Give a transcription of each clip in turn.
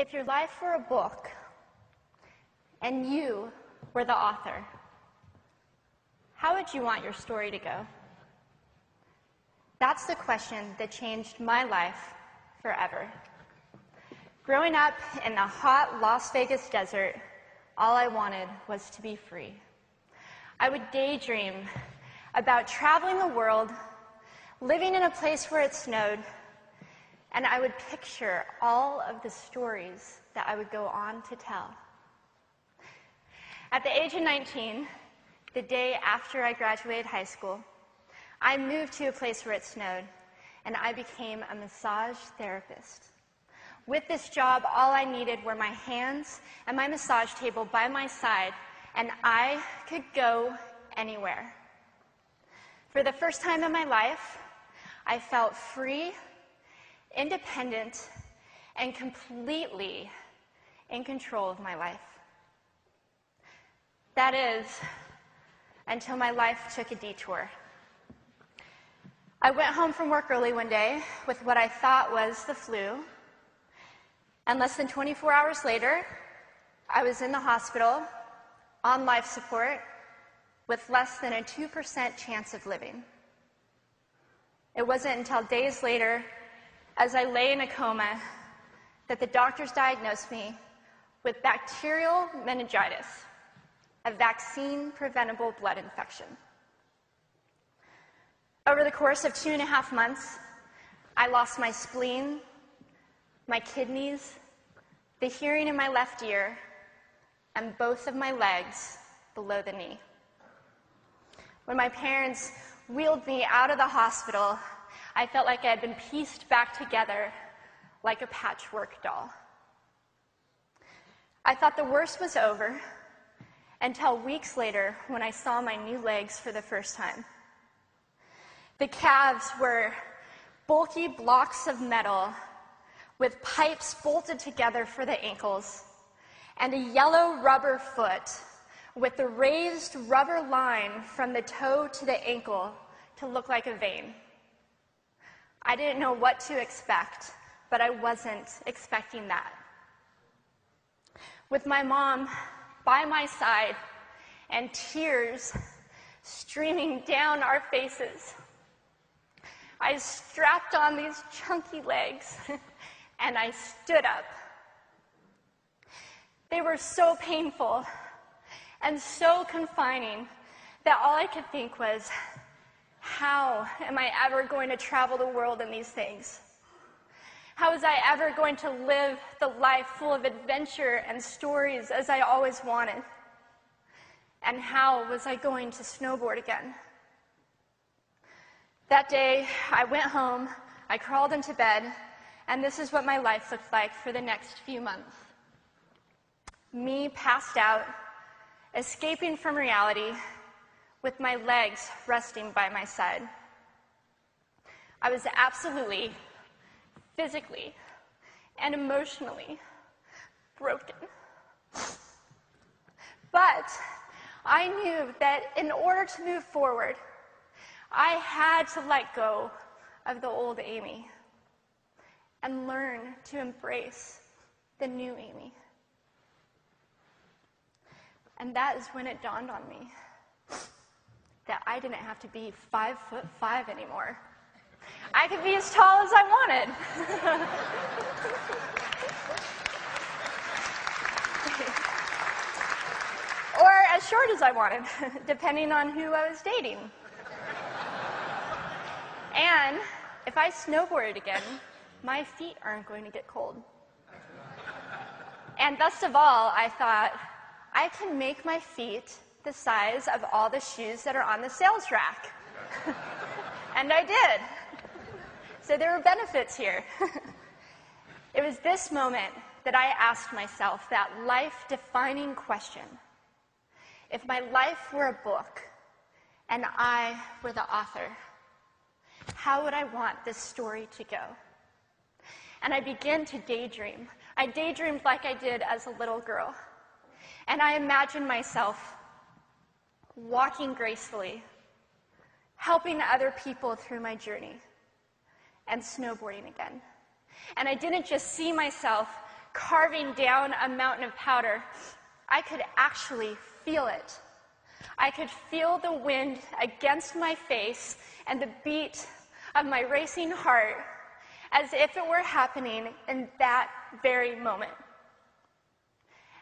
If your life were a book and you were the author, how would you want your story to go? That's the question that changed my life forever. Growing up in the hot Las Vegas desert, all I wanted was to be free. I would daydream about traveling the world, living in a place where it snowed, and I would picture all of the stories that I would go on to tell. At the age of 19, the day after I graduated high school, I moved to a place where it snowed, and I became a massage therapist. With this job, all I needed were my hands and my massage table by my side, and I could go anywhere. For the first time in my life, I felt free, independent, and completely in control of my life. That is, until my life took a detour. I went home from work early one day with what I thought was the flu, and less than 24 hours later, I was in the hospital on life support with less than a 2% chance of living. It wasn't until days later, as I lay in a coma, that the doctors diagnosed me with bacterial meningitis, a vaccine-preventable blood infection. Over the course of 2.5 months, I lost my spleen, my kidneys, the hearing in my left ear, and both of my legs below the knee. When my parents wheeled me out of the hospital, I felt like I had been pieced back together like a patchwork doll. I thought the worst was over until weeks later when I saw my new legs for the first time. The calves were bulky blocks of metal with pipes bolted together for the ankles, and a yellow rubber foot with the raised rubber line from the toe to the ankle to look like a vein. I didn't know what to expect, but I wasn't expecting that. With my mom by my side and tears streaming down our faces, I strapped on these chunky legs and I stood up. They were so painful and so confining that all I could think was, how am I ever going to travel the world in these things? How was I ever going to live the life full of adventure and stories as I always wanted? And how was I going to snowboard again? That day, I went home, I crawled into bed, and this is what my life looked like for the next few months. Me passed out, escaping from reality, with my legs resting by my side. I was absolutely, physically, and emotionally broken. But I knew that in order to move forward, I had to let go of the old Amy and learn to embrace the new Amy. And that is when it dawned on me that I didn't have to be 5'5" anymore. I could be as tall as I wanted. Or as short as I wanted, depending on who I was dating. And if I snowboarded again, my feet aren't going to get cold. And best of all, I thought, I can make my feet the size of all the shoes that are on the sales rack. And I did. So there were benefits here. It was this moment that I asked myself that life-defining question. If my life were a book and I were the author, how would I want this story to go? And I began to daydream. I daydreamed like I did as a little girl. And I imagined myself walking gracefully, helping other people through my journey, and snowboarding again. And I didn't just see myself carving down a mountain of powder, I could actually feel it. I could feel the wind against my face and the beat of my racing heart as if it were happening in that very moment.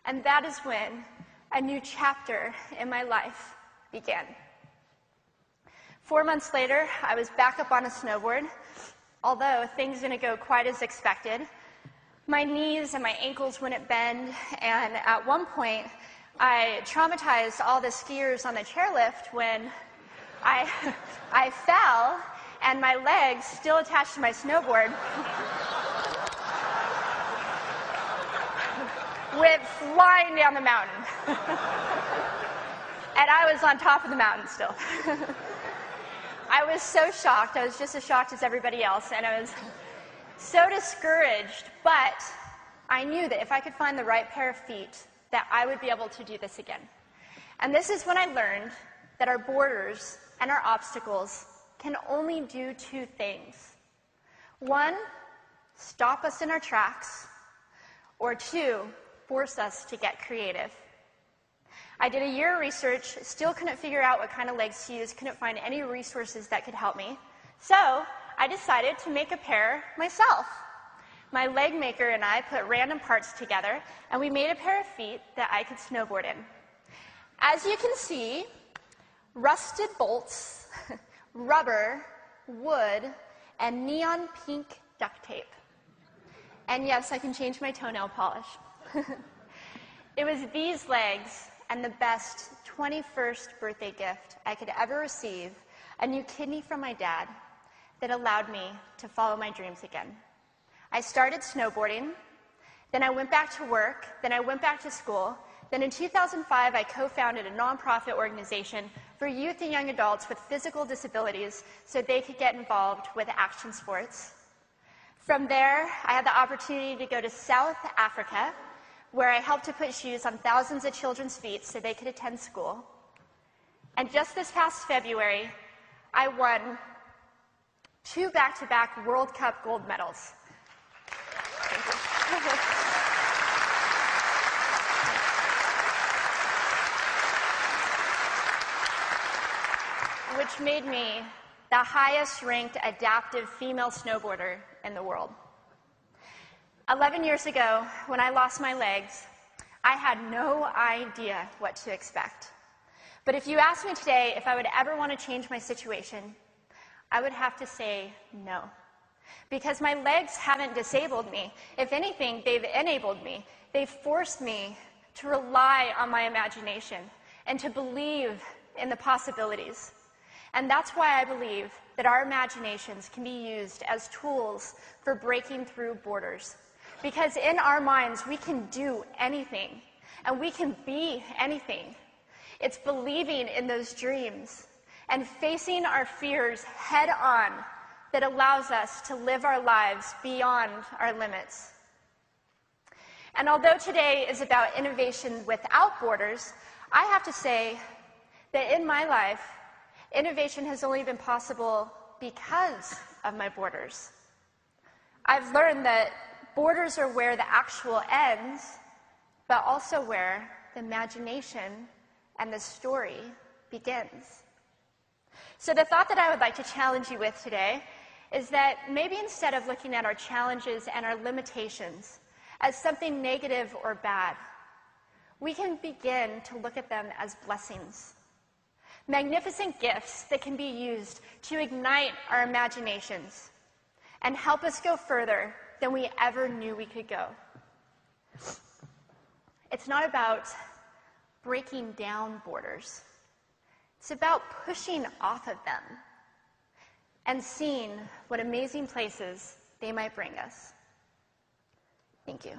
And that is when a new chapter in my life began. 4 months later, I was back up on a snowboard. Although things didn't go quite as expected, my knees and my ankles wouldn't bend, and at one point, I traumatized all the skiers on the chairlift when I fell, and my legs, still attached to my snowboard, went flying down the mountain. And I was on top of the mountain still. I was so shocked. I was just as shocked as everybody else, and I was so discouraged, but I knew that if I could find the right pair of feet, that I would be able to do this again. And this is when I learned that our borders and our obstacles can only do two things. One, stop us in our tracks, or two, force us to get creative. I did a year of research, still couldn't figure out what kind of legs to use, couldn't find any resources that could help me. So I decided to make a pair myself. My leg maker and I put random parts together, and we made a pair of feet that I could snowboard in. As you can see, rusted bolts, rubber, wood, and neon pink duct tape. And yes, I can change my toenail polish. It was these legs and the best 21st birthday gift I could ever receive, a new kidney from my dad, that allowed me to follow my dreams again. I started snowboarding, then I went back to work, then I went back to school, then in 2005 I co-founded a nonprofit organization for youth and young adults with physical disabilities so they could get involved with action sports. From there, I had the opportunity to go to South Africa, where I helped to put shoes on thousands of children's feet so they could attend school. And just this past February, I won 2 back-to-back World Cup gold medals. Thank you. Which made me the highest-ranked adaptive female snowboarder in the world. 11 years ago, when I lost my legs, I had no idea what to expect. But if you asked me today if I would ever want to change my situation, I would have to say no. Because my legs haven't disabled me. If anything, they've enabled me. They've forced me to rely on my imagination and to believe in the possibilities. And that's why I believe that our imaginations can be used as tools for breaking through borders. Because in our minds, we can do anything, and we can be anything. It's believing in those dreams and facing our fears head on that allows us to live our lives beyond our limits. And although today is about innovation without borders, I have to say that in my life, innovation has only been possible because of my borders. I've learned that borders are where the actual ends, but also where the imagination and the story begins. So the thought that I would like to challenge you with today is that maybe instead of looking at our challenges and our limitations as something negative or bad, we can begin to look at them as blessings. Magnificent gifts that can be used to ignite our imaginations and help us go further than we ever knew we could go. It's not about breaking down borders. It's about pushing off of them and seeing what amazing places they might bring us. Thank you.